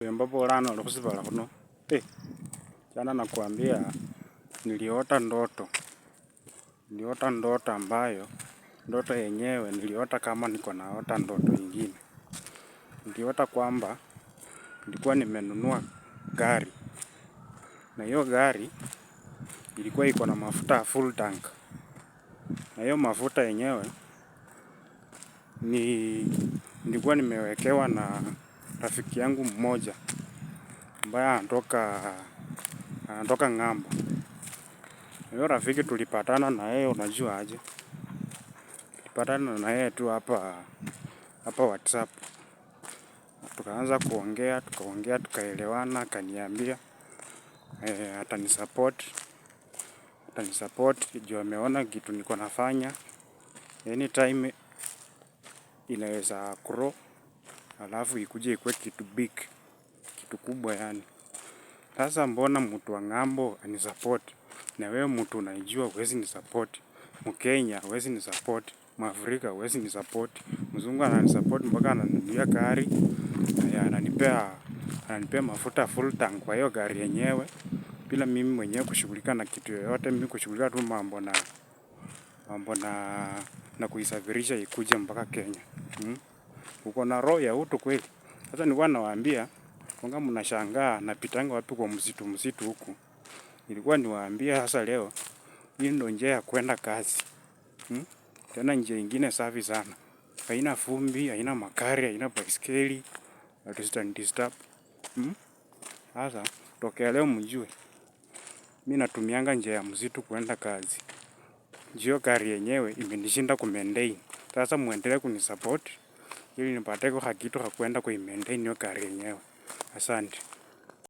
Ambapo lano kusibala kuno jana nakuambia niliota ndoto ambayo ndoto yenyewe niliota kama niko naota ndoto nyingine. Niliota kwamba nilikuwa nimenunua gari, na hiyo gari ilikuwa iko na mafuta full tank, na hiyo mafuta yenyewe nilikuwa nimewekewa na rafiki yangu mmoja ambaye anatoka ng'ambo. Hiyo rafiki tulipatana na yeye, unajua aje? Tulipatana na yeye tu hapa WhatsApp. Tukaanza kuongea, tukaelewana, akaniambia atanisupport juu ameona kitu niko nafanya anytime inaweza grow, alafu ikuje ikuwe kitu big, kitu kubwa yani. Sasa mbona mtu wa ng'ambo anisupport na wewe mtu unajua huwezi nisupport? Mkenya huwezi nisupport, Mwafrika huwezi nisupport, mzungu ananisupport mpaka ananunulia gari, ananipea mafuta full tank kwa hiyo gari yenyewe, bila mimi mwenyewe kushughulika na kitu yoyote. Mimi kushughulika tu mambo na kuisafirisha ikuje mpaka Kenya. Uko na roho ya utu kweli? Sasa nilikuwa nawaambia, kama mnashangaa napitanga wapi kwa msitu huku, nilikuwa niwaambia sasa leo hii ndio njia ya kwenda kazi. Tena njia ingine safi sana, haina vumbi, haina magari, haina baiskeli, disturb. Sasa tokea leo mjue mimi natumianga njia ya msitu kwenda kazi. Hiyo gari yenyewe imenishinda kumaintain. Sasa muendelee kunisupport ili nipate kakitu ka kwenda kuimaintain hiyo gari yenyewe. Asante.